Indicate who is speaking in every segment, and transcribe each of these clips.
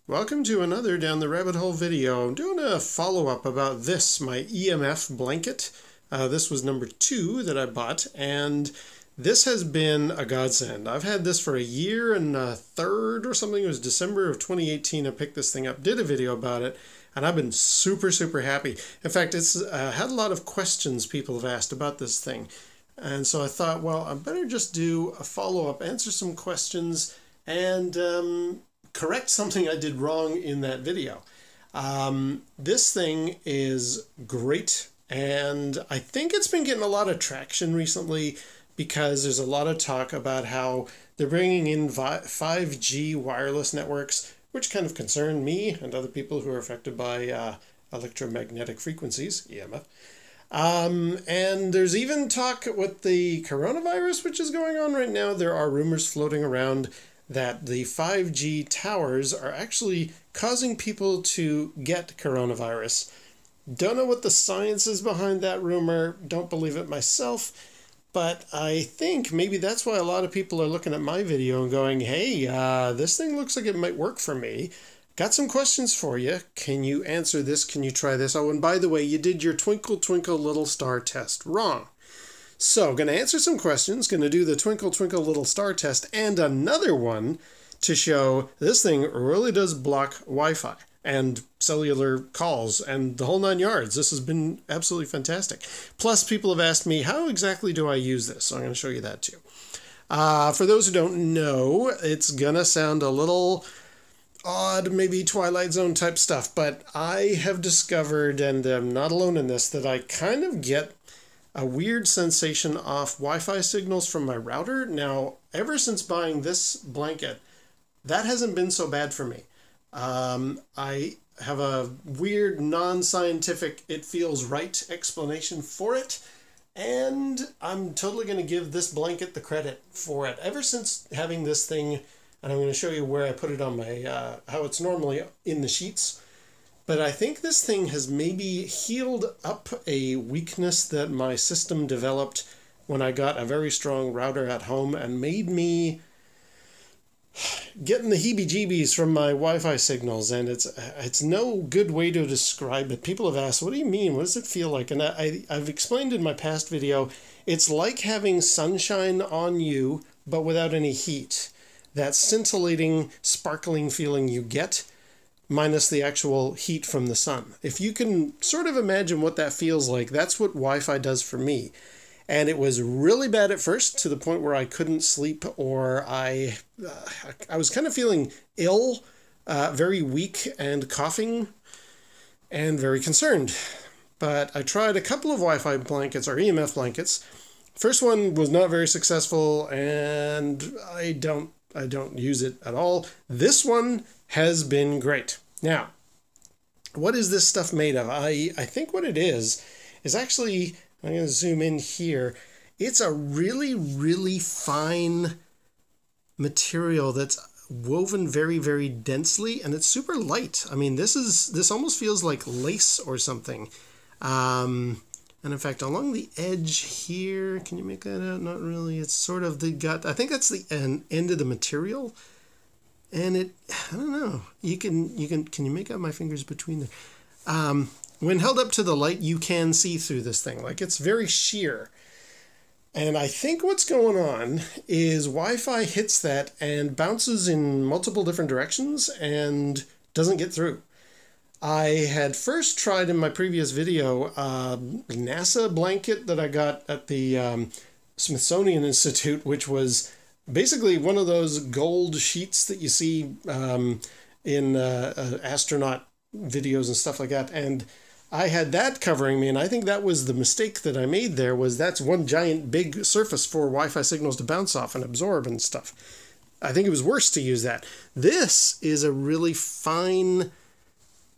Speaker 1: Welcome to another Down the Rabbit Hole video. I'm doing a follow-up about this, my EMF blanket. This was number 2 that I bought, and this has been a godsend. I've had this for a year and a third or something. It was December of 2018 I picked this thing up, did a video about it, and I've been super happy. In fact, it's had a lot of questions people have asked about this thing. And so I thought, well, I better just do a follow-up, answer some questions, and correct something I did wrong in that video. This thing is great, and I think it's been getting a lot of traction recently because there's a lot of talk about how they're bringing in 5G wireless networks, which kind of concern me and other people who are affected by electromagnetic frequencies, EMF. And there's even talk with the coronavirus, which is going on right now. There are rumors floating around that the 5G towers are actually causing people to get coronavirus. Don't know what the science is behind that rumor. Don't believe it myself. But I think maybe that's why a lot of people are looking at my video and going, hey, this thing looks like it might work for me. Got some questions for you. Can you answer this? Can you try this? Oh, and by the way, you did your twinkle, twinkle, little star test wrong. So, going to answer some questions, going to do the twinkle, twinkle, little star test, and another one to show this thing really does block Wi-Fi and cellular calls and the whole 9 yards. This has been absolutely fantastic. Plus, people have asked me, how exactly do I use this? So I'm going to show you that too. For those who don't know, it's going to sound a little odd, maybe Twilight Zone type stuff, but I have discovered, and I'm not alone in this, that I kind of get a weird sensation off Wi-Fi signals from my router. Now, ever since buying this blanket, that hasn't been so bad for me. I have a weird, non-scientific, it feels right explanation for it, and I'm totally going to give this blanket the credit for it. Ever since having this thing, and I'm going to show you where I put it on my, how it's normally in the sheets, but I think this thing has maybe healed up a weakness that my system developed when I got a very strong router at home and made me getting the heebie-jeebies from my Wi-Fi signals. And it's no good way to describe it. People have asked, what do you mean? What does it feel like? And I've explained in my past video, it's like having sunshine on you, but without any heat. That scintillating, sparkling feeling you get, minus the actual heat from the sun. If you can sort of imagine what that feels like, that's what Wi-Fi does for me. And it was really bad at first, to the point where I couldn't sleep, or I was kind of feeling ill, very weak and coughing, and very concerned. But I tried a couple of Wi-Fi blankets, or EMF blankets. First one was not very successful, and I don't use it at all. This one has been great. Now, what is this stuff made of? I think what it is actually, I'm going to zoom in here. It's a really fine material that's woven very densely, and it's super light. I mean, this almost feels like lace or something. And in fact, along the edge here, can you make that out? Not really. It's sort of the gut. I think that's the end of the material. And I don't know. Can you make out my fingers between there? When held up to the light, you can see through this thing. Like, it's very sheer. And I think what's going on is Wi-Fi hits that and bounces in multiple different directions and doesn't get through. I had first tried in my previous video a NASA blanket that I got at the Smithsonian Institute, which was basically one of those gold sheets that you see in astronaut videos and stuff like that. And I had that covering me, and I think that was the mistake that I made there, was that's one giant big surface for Wi-Fi signals to bounce off and absorb and stuff. I think it was worse to use that. This is a really fine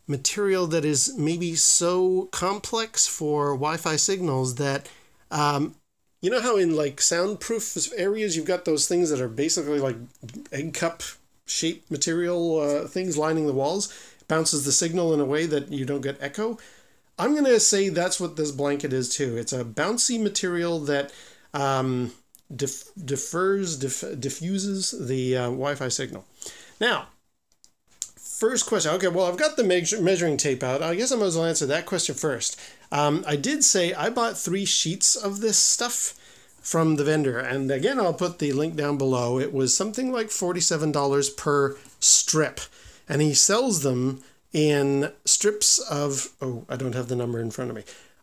Speaker 1: material that is maybe so complex for Wi-Fi signals that you know how in like soundproof areas you've got those things that are basically like egg cup shaped material things lining the walls? It bounces the signal in a way that you don't get echo. I'm going to say that's what this blanket is too. It's a bouncy material that diffuses the Wi-Fi signal. Now, first question. Okay, well, I've got the measuring tape out. I guess I might as well answer that question first. I did say I bought 3 sheets of this stuff from the vendor. And again, I'll put the link down below. It was something like $47 per strip. And he sells them in strips of, oh, I don't have the number in front of me.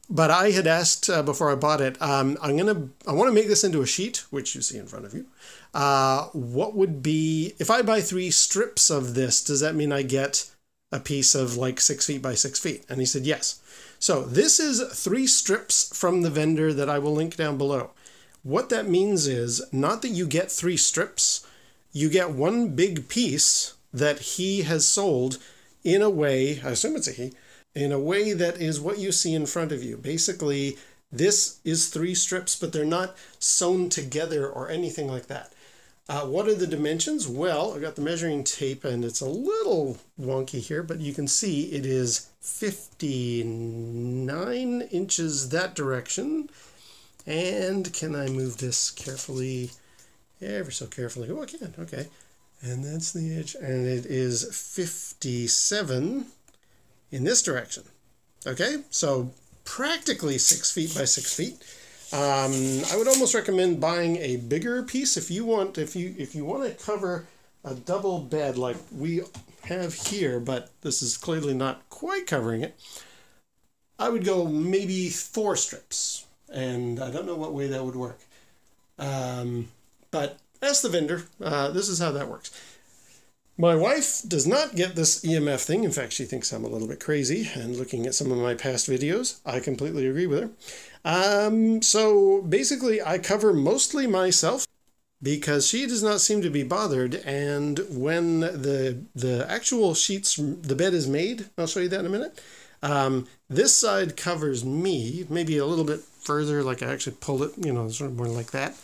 Speaker 1: But I had asked before I bought it, I want to make this into a sheet, which you see in front of you. What would be, if I buy 3 strips of this, does that mean I get a piece of like 6 feet by 6 feet? And he said, yes. So this is 3 strips from the vendor that I will link down below. What that means is not that you get 3 strips, you get one big piece that he has sold in a way, I assume it's a he, in a way that is what you see in front of you. Basically, this is 3 strips, but they're not sewn together or anything like that. What are the dimensions? Well, I've got the measuring tape and it's a little wonky here, but you can see it is 59 inches that direction. And can I move this carefully? Ever so carefully. Oh, I can. Okay. And that's the edge. And it is 57 in this direction. Okay. So practically 6 feet by 6 feet. I would almost recommend buying a bigger piece if you want to cover a double bed like we have here, but this is clearly not quite covering it. I would go maybe 4 strips. And I don't know what way that would work. But ask the vendor. This is how that works. My wife does not get this EMF thing. In fact, she thinks I'm a little bit crazy. And looking at some of my past videos, I completely agree with her. So basically, I cover mostly myself because she does not seem to be bothered. And when the actual sheets, the bed is made, I'll show you that in a minute. This side covers me, maybe a little bit further, like I actually pulled it, you know, sort of more like that.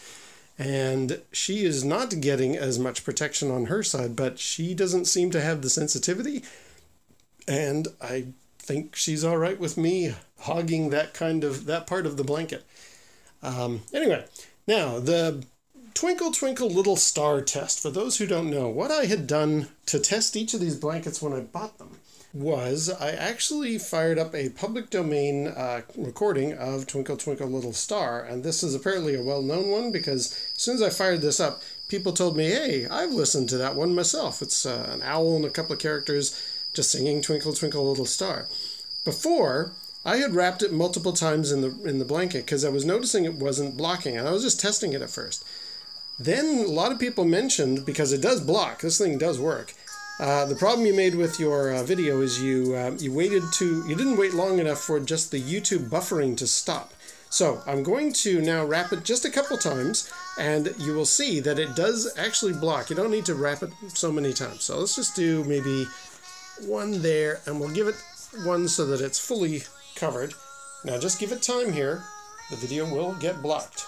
Speaker 1: And she is not getting as much protection on her side, but she doesn't seem to have the sensitivity. And I think she's all right with me hogging that part of the blanket. Anyway, now the Twinkle Twinkle Little Star test. For those who don't know, what I had done to test each of these blankets when I bought them was I actually fired up a public domain recording of Twinkle Twinkle Little Star, and this is apparently a well-known one because as soon as I fired this up, people told me, hey, I've listened to that one myself. It's an owl and a couple of characters just singing Twinkle Twinkle Little Star. Before, I had wrapped it multiple times in the blanket because I was noticing it wasn't blocking, and I was just testing it at first. Then a lot of people mentioned, because it does block, this thing does work. The problem you made with your video is you didn't wait long enough for just the YouTube buffering to stop. So I'm going to now wrap it just a couple times, and you will see that it does actually block. You don't need to wrap it so many times. So let's just do maybe one there, and we'll give it one so that it's fully covered. Now just give it time here. The video will get blocked.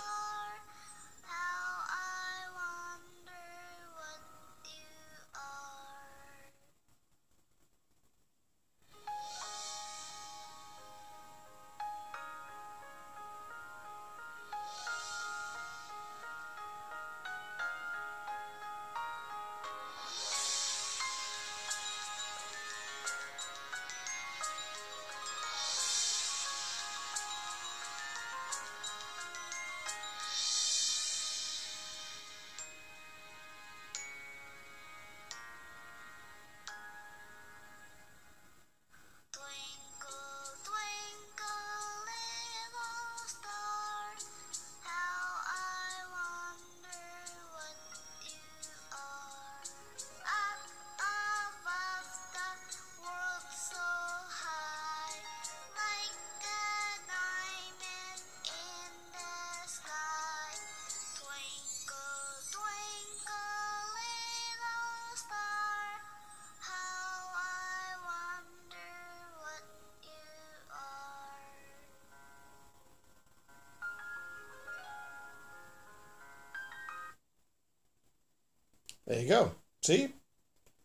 Speaker 1: There you go. See?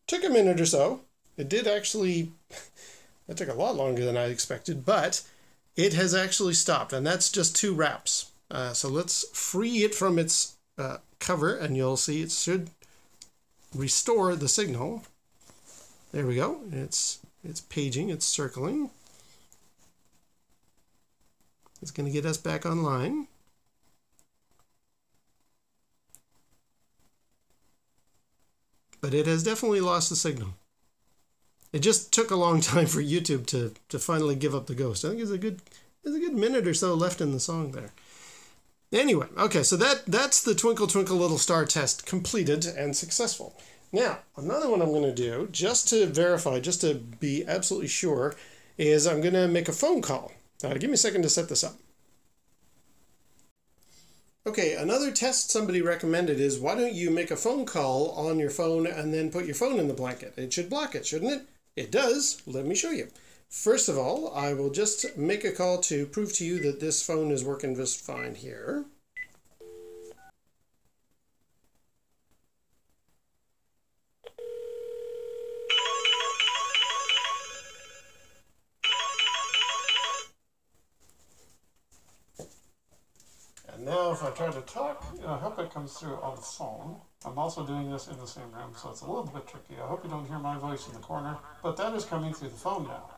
Speaker 1: Took a minute or so. It did actually, that took a lot longer than I expected, but it has actually stopped, and that's just 2 wraps. So let's free it from its cover, and you'll see it should restore the signal. There we go. It's paging, it's circling. It's going to get us back online. But it has definitely lost the signal. It just took a long time for YouTube to finally give up the ghost. I think there's a good minute or so left in the song there. Anyway, okay, so that's the Twinkle Twinkle Little Star test completed and successful. Now, another one I'm going to do, just to verify, just to be absolutely sure, is I'm going to make a phone call. Give me a second to set this up. Okay, another test somebody recommended is, why don't you make a phone call on your phone and then put your phone in the blanket? It should block it, shouldn't it? It does. Let me show you. First of all, I will just make a call to prove to you that this phone is working just fine here. And now if I try to talk, I hope it comes through on the phone. I'm also doing this in the same room, so it's a little bit tricky. I hope you don't hear my voice in the corner, but that is coming through the phone now.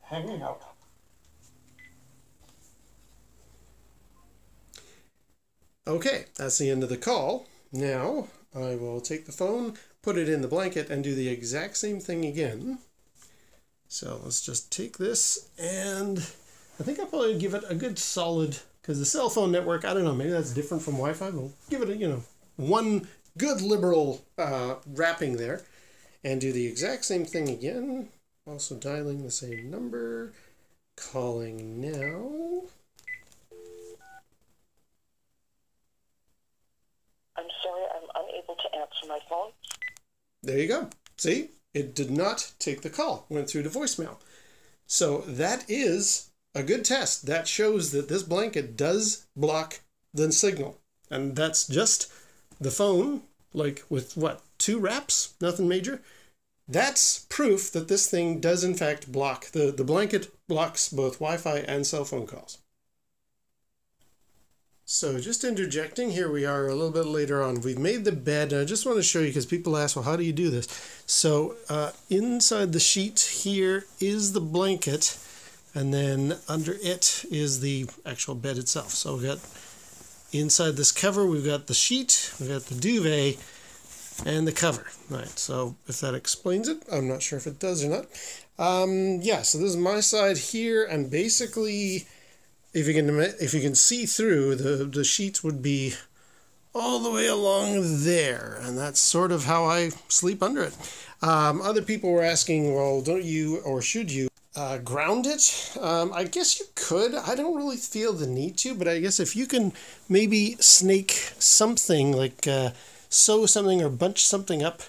Speaker 1: Hanging up. Okay, that's the end of the call. Now I will take the phone, put it in the blanket, and do the exact same thing again. So let's just take this, and I think I'll probably give it a good solid, because the cell phone network, I don't know, maybe that's different from Wi-Fi. We'll give it a, one good liberal wrapping there, and do the exact same thing again. Also dialing the same number, calling now.
Speaker 2: I'm sorry, I'm unable to answer my phone.
Speaker 1: There you go. See, it did not take the call, went through to voicemail. So that is a good test. That shows that this blanket does block the signal. And that's just the phone, like with what, 2 wraps? Nothing major? That's proof that this thing does in fact block. The blanket blocks both Wi-Fi and cell phone calls. So just interjecting, here we are a little bit later on. We've made the bed, and I just want to show you because people ask, well, how do you do this? So inside the sheet here is the blanket, and then under it is the actual bed itself. So we've got inside this cover, we've got the sheet, we've got the duvet, and the cover. Right, so if that explains it, I'm not sure if it does or not. Yeah, so this is my side here, and basically, if you can see through, the sheets would be all the way along there, and that's sort of how I sleep under it. Other people were asking, well, don't you, or should you, ground it? I guess you could. I don't really feel the need to, but I guess if you can maybe snake something, like sew something or bunch something up,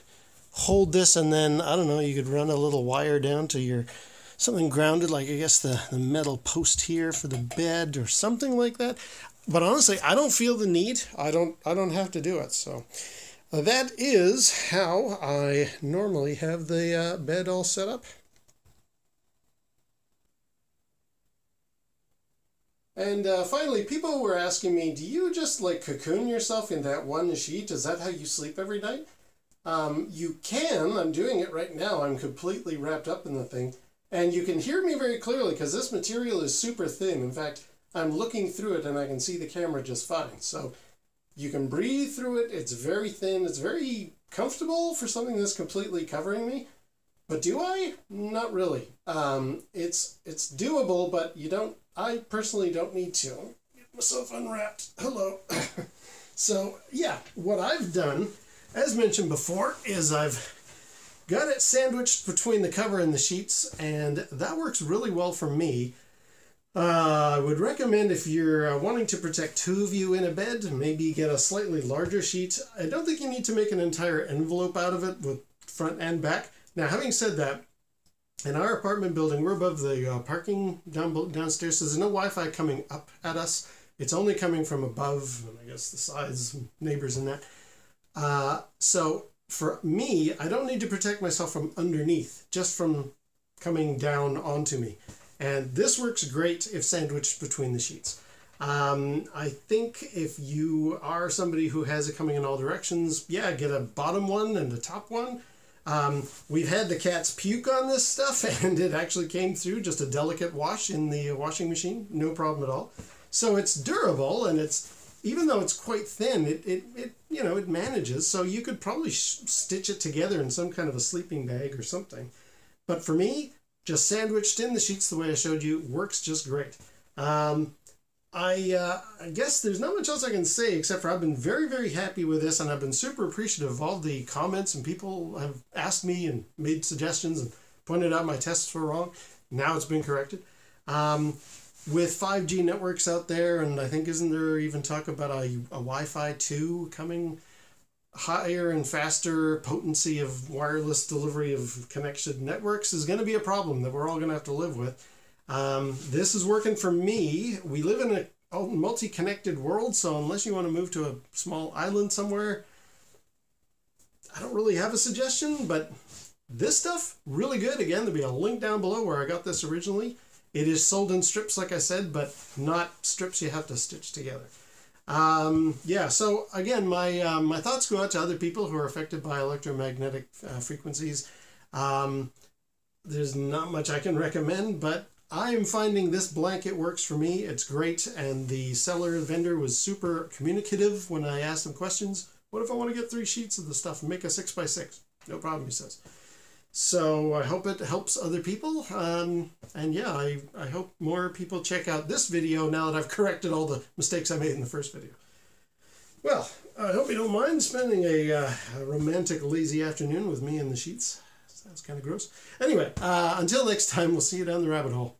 Speaker 1: hold this, and then, I don't know, you could run a little wire down to your something grounded, like I guess the metal post here for the bed or something like that. But honestly, I don't feel the need. I don't have to do it. So that is how I normally have the bed all set up. And finally, people were asking me, do you just like cocoon yourself in that one sheet? Is that how you sleep every night? You can. I'm doing it right now. I'm completely wrapped up in the thing. And you can hear me very clearly because this material is super thin. In fact, I'm looking through it and I can see the camera just fine. So you can breathe through it. It's very thin. It's very comfortable for something that's completely covering me. But do I? Not really. It's doable, but I personally don't need to. I'll get myself unwrapped. Hello. So yeah, what I've done, as mentioned before, is I've got it sandwiched between the cover and the sheets, and that works really well for me. I would recommend, if you're wanting to protect 2 of you in a bed, maybe get a slightly larger sheet. I don't think you need to make an entire envelope out of it with front and back. Now, having said that, in our apartment building, we're above the parking downstairs, so there's no Wi-Fi coming up at us. It's only coming from above, and I guess the sides, neighbors and that. So for me, I don't need to protect myself from underneath, just from coming down onto me. And this works great if sandwiched between the sheets. I think if you are somebody who has it coming in all directions, yeah, get a bottom one and a top one. We've had the cats puke on this stuff, and it actually came through just a delicate wash in the washing machine, no problem at all. So it's durable, and even though it's quite thin, it manages. So you could probably stitch it together in some kind of a sleeping bag or something. But for me, just sandwiched in the sheets the way I showed you works just great. I guess there's not much else I can say except for I've been very, very happy with this, and I've been super appreciative of all the comments, and people have asked me and made suggestions and pointed out my tests were wrong. Now it's been corrected. With 5G networks out there, and I think isn't there even talk about a Wi-Fi 2 coming, higher and faster potency of wireless delivery of connected networks is going to be a problem that we're all going to have to live with. This is working for me. We live in a multi-connected world, so unless you want to move to a small island somewhere, I don't really have a suggestion, but this stuff, really good. Again, there'll be a link down below where I got this originally. It is sold in strips, like I said, but not strips you have to stitch together. Yeah, so again, my thoughts go out to other people who are affected by electromagnetic frequencies. There's not much I can recommend, but I am finding this blanket works for me. It's great, and the vendor was super communicative when I asked him questions. What if I want to get 3 sheets of the stuff and make a 6x6? No problem, he says. So I hope it helps other people. And yeah, I hope more people check out this video now that I've corrected all the mistakes I made in the first video. Well, I hope you don't mind spending a romantic, lazy afternoon with me in the sheets. Sounds kind of gross. Anyway, until next time, we'll see you down the rabbit hole.